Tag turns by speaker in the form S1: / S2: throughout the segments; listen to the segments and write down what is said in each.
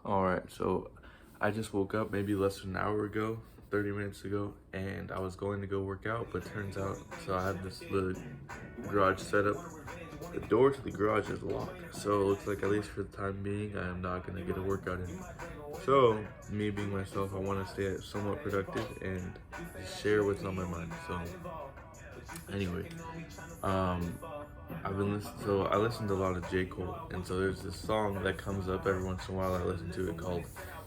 S1: All right, so I just woke up maybe less than an hour ago, 30 minutes ago, and I was going to go work out, but turns out, so I have the garage set up. The door to the garage is locked, so it looks like at least for the time being, I am not going to get a workout in. So, me being myself, I want to stay somewhat productive and just share what's on my mind. So, anyway, um, I listened to a lot of J. Cole, and so there's this song that comes up every once in a while I listen to it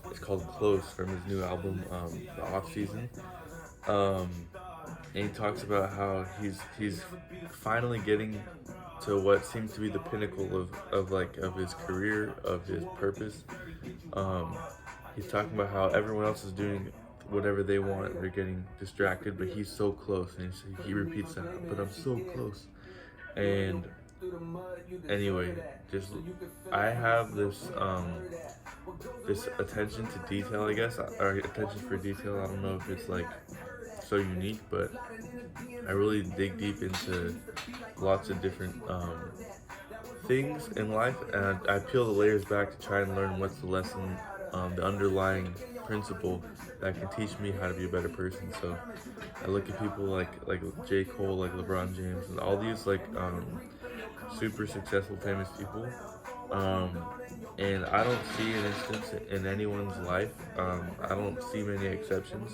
S1: it's called Close from his new album, The Off Season. Um, and he talks about how he's finally getting to what seems to be the pinnacle of his career, of his purpose. Um, he's talking about how everyone else is doing whatever they want, they're getting distracted, but he's so close, and he repeats that, but I'm so close. And anyway, just I have this attention to detail, I guess, or attention for detail. I don't know if it's like so unique, but I really dig deep into lots of different things in life, and I peel the layers back to try and learn what's the lesson, the underlying principle that can teach me how to be a better person. So I look at people like J. Cole, like LeBron James, and all these super successful, famous people. Um, and I don't see an instance in anyone's life, I don't see many exceptions,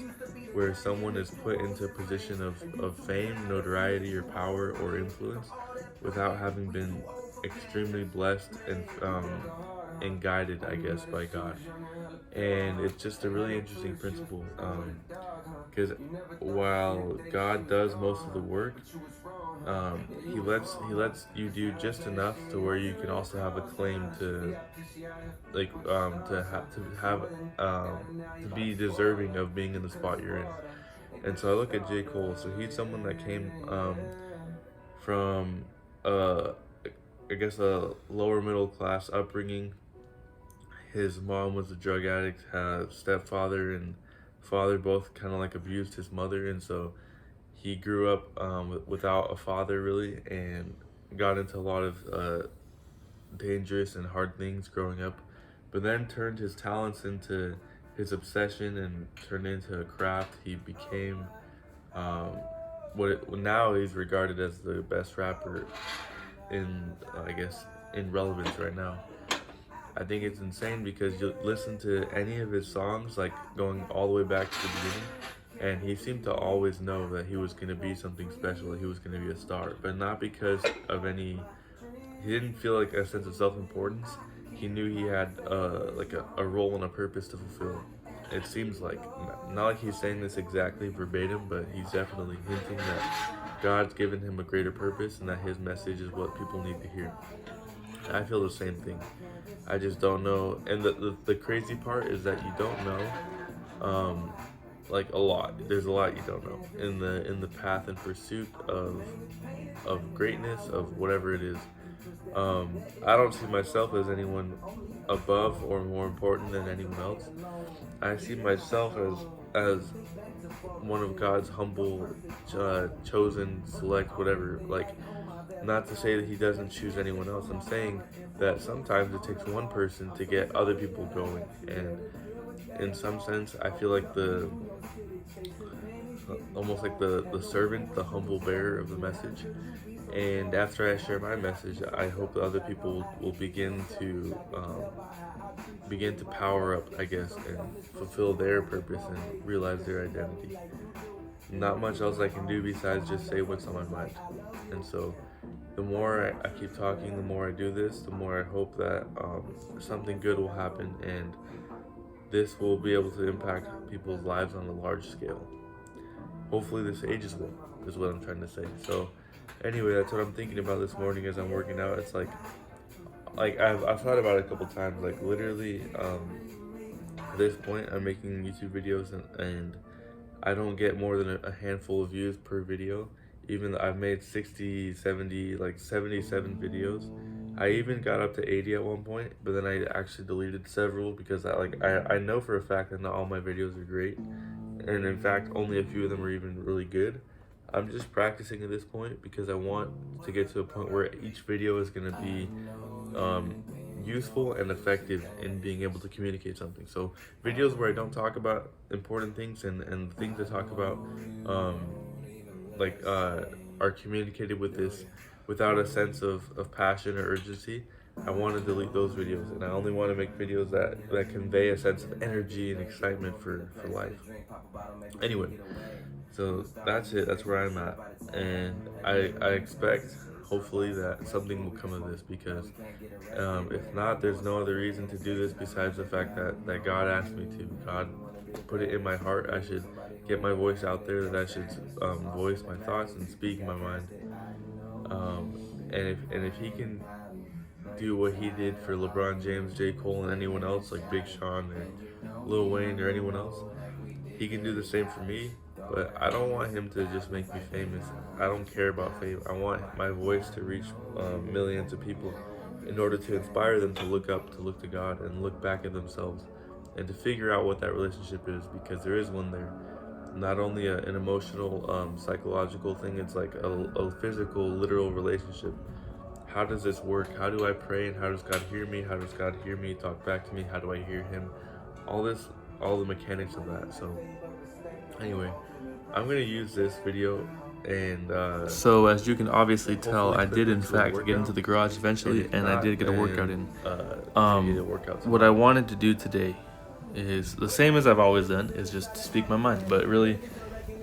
S1: where someone is put into a position of fame, notoriety, or power or influence without having been extremely blessed and guided, I guess, by God. And it's just a really interesting principle, because while God does most of the work, he lets you do just enough to where you can also have a claim to to be deserving of being in the spot you're in. And so I look at J. Cole. So he's someone that came from uh, I guess a lower middle class upbringing. His mom was a drug addict. Stepfather and father both kind of like abused his mother, and so he grew up without a father really, and got into a lot of dangerous and hard things growing up, but then turned his talents into his obsession and turned into a craft. He became um, now he's regarded as the best rapper in I guess in relevance right now. I think it's insane because you listen to any of his songs, like going all the way back to the beginning, and he seemed to always know that he was going to be something special, that he was going to be a star, but not because of any. He didn't feel like a sense of self-importance. He knew he had a role and a purpose to fulfill. It seems like not like he's saying this exactly verbatim, but he's definitely hinting that God's given him a greater purpose and that his message is what people need to hear. I feel the same thing. I just don't know. And the crazy part is that you don't know, um, like a lot. There's a lot you don't know in the path and pursuit of greatness, of whatever it is. I don't see myself as anyone above or more important than anyone else. I see myself as one of God's humble, chosen, select, whatever. Like, not to say that He doesn't choose anyone else. I'm saying that sometimes it takes one person to get other people going, and in some sense, I feel like the almost like the servant, the humble bearer of the message. And after I share my message, I hope that other people will begin to power up, I guess, and fulfill their purpose and realize their identity. Not much else I can do besides just say what's on my mind. And so, the more I keep talking, the more I do this, the more I hope that something good will happen, and this will be able to impact people's lives on a large scale. Hopefully, this ages well, is what I'm trying to say. So, anyway, that's what I'm thinking about this morning as I'm working out. It's like I've thought about it a couple times. Like literally, at this point, I'm making YouTube videos, and I don't get more than a handful of views per video. Even though I've made 60, 70, like 77 videos. I even got up to 80 at one point, but then I actually deleted several because I know for a fact that not all my videos are great. And in fact, only a few of them are even really good. I'm just practicing at this point because I want to get to a point where each video is going to be useful and effective in being able to communicate something. So videos where I don't talk about important things and things I talk about, um, like are communicated with this without a sense of passion or urgency, I want to delete those videos, and I only want to make videos that convey a sense of energy and excitement for life. Anyway, so that's it. That's where I'm at, and I expect hopefully that something will come of this, because if not, there's no other reason to do this besides the fact that God asked me to. God put it in my heart. I should get my voice out there. That I should voice my thoughts and speak my mind. Um, and if he can do what he did for LeBron James, J. Cole, and anyone else like Big Sean or Lil Wayne or anyone else, he can do the same for me. But I don't want him to just make me famous. I don't care about fame. I want my voice to reach millions of people in order to inspire them to look up, to look to God, and look back at themselves, and to figure out what that relationship is, because there is one there. Not only an emotional, psychological thing, it's like a physical, literal relationship. How does this work? How do I pray, and how does God hear me? How does God hear me talk back to me? How do I hear him? All this, all the mechanics of that. So anyway, I'm gonna use this video, and so as you can obviously tell, I did in fact get into the garage eventually, and I did get a workout in. What I wanted to do today is the same as I've always done, is just to speak my mind, but really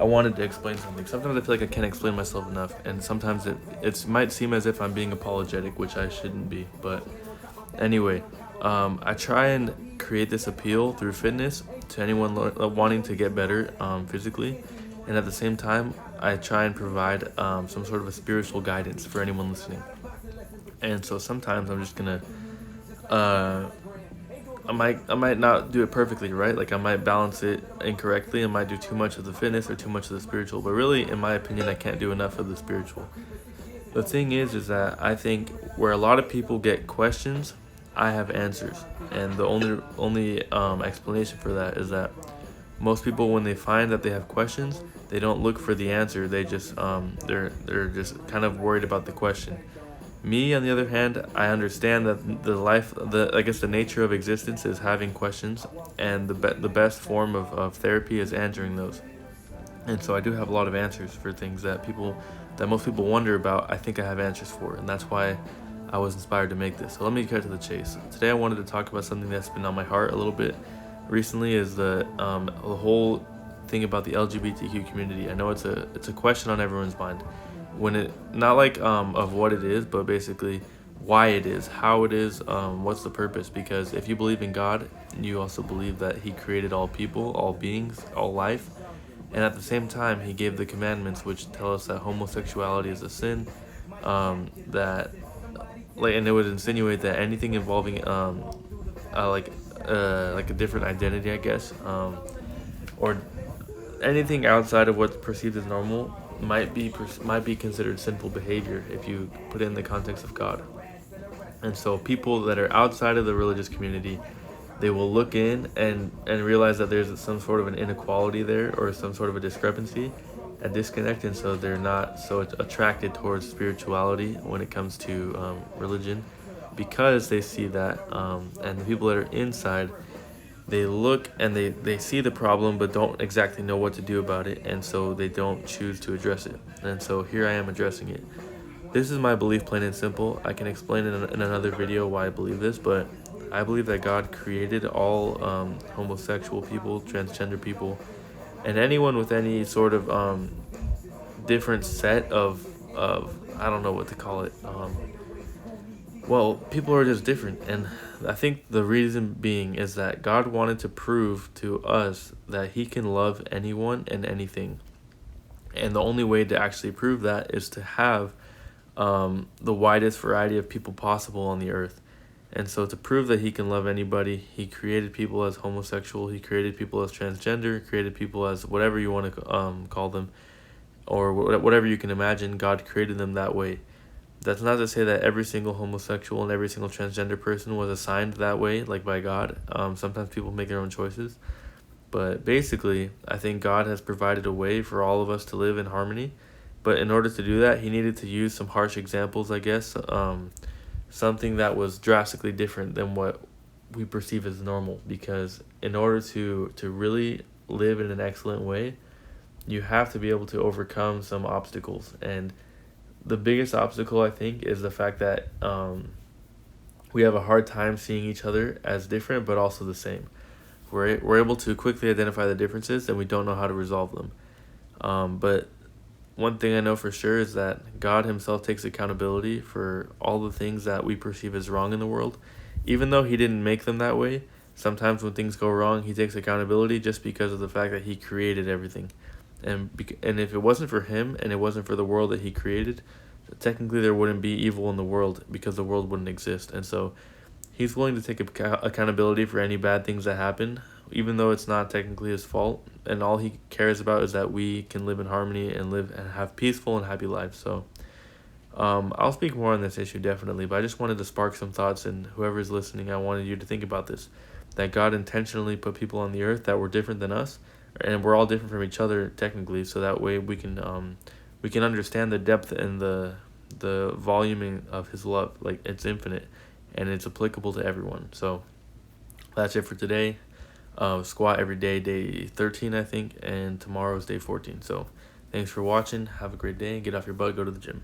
S1: I wanted to explain something. Sometimes I feel like I can't explain myself enough, and sometimes it might seem as if I'm being apologetic, which I shouldn't be. But anyway, I try and create this appeal through fitness to anyone wanting to get better physically, and at the same time I try and provide some sort of a spiritual guidance for anyone listening. And so sometimes I'm just gonna I might not do it perfectly, right? Like I might balance it incorrectly. I might do too much of the fitness or too much of the spiritual. But really, in my opinion, I can't do enough of the spiritual. The thing is that I think where a lot of people get questions, I have answers. And the only explanation for that is that most people, when they find that they have questions, they don't look for the answer. They just they're just kind of worried about the question. Me, on the other hand, I understand that the nature of existence is having questions, and the best form of therapy is answering those. And so I do have a lot of answers for things that most people wonder about. I think I have answers for, and that's why I was inspired to make this. So let me cut to the chase. Today I wanted to talk about something that's been on my heart a little bit recently, is the whole thing about the LGBTQ community. I know it's a question on everyone's mind. When it not like of what it is, but basically why it is, how it is, what's the purpose. Because if you believe in God, you also believe that he created all people, all beings, all life, and at the same time he gave the commandments, which tell us that homosexuality is a sin, that and it would insinuate that anything involving like a different identity, I guess, or anything outside of what's perceived as normal might be considered sinful behavior if you put it in the context of God. And so people that are outside of the religious community, they will look in and realize that there's some sort of an inequality there, or some sort of a discrepancy, a disconnect, and so they're not so attracted towards spirituality when it comes to religion, because they see that, and the people that are inside, they look and they see the problem but don't exactly know what to do about it, and so they don't choose to address it. And so here I am addressing it. This is my belief, plain and simple. I can explain in another video why I believe this, but I believe that God created all homosexual people, transgender people, and anyone with any sort of different set of I don't know what to call it. Well, people are just different, and I think the reason being is that God wanted to prove to us that he can love anyone and anything. And the only way to actually prove that is to have the widest variety of people possible on the earth. And so to prove that he can love anybody, he created people as homosexual, he created people as transgender, created people as whatever you want to call them, or whatever you can imagine. God created them that way. That's not to say that every single homosexual and every single transgender person was assigned that way, like by God. Sometimes people make their own choices. But basically, I think God has provided a way for all of us to live in harmony. But in order to do that, he needed to use some harsh examples, I guess, something that was drastically different than what we perceive as normal. Because in order to really live in an excellent way, you have to be able to overcome some obstacles. And the biggest obstacle, I think, is the fact that we have a hard time seeing each other as different but also the same. We're able to quickly identify the differences, and we don't know how to resolve them. But one thing I know for sure is that God himself takes accountability for all the things that we perceive as wrong in the world. Even though he didn't make them that way, sometimes when things go wrong, he takes accountability just because of the fact that he created everything. And if it wasn't for him and it wasn't for the world that he created, technically there wouldn't be evil in the world, because the world wouldn't exist. And so he's willing to take accountability for any bad things that happen, even though it's not technically his fault. And all he cares about is that we can live in harmony and live and have peaceful and happy lives. So I'll speak more on this issue definitely, but I just wanted to spark some thoughts, and whoever's listening, I wanted you to think about this, that God intentionally put people on the earth that were different than us, and we're all different from each other technically, so that way we can understand the depth and the volume of his love. Like, it's infinite and it's applicable to everyone. So that's it for today. Squat every day, day 13 I think, and tomorrow's day 14. So thanks for watching. Have a great day. Get off your butt, go to the gym.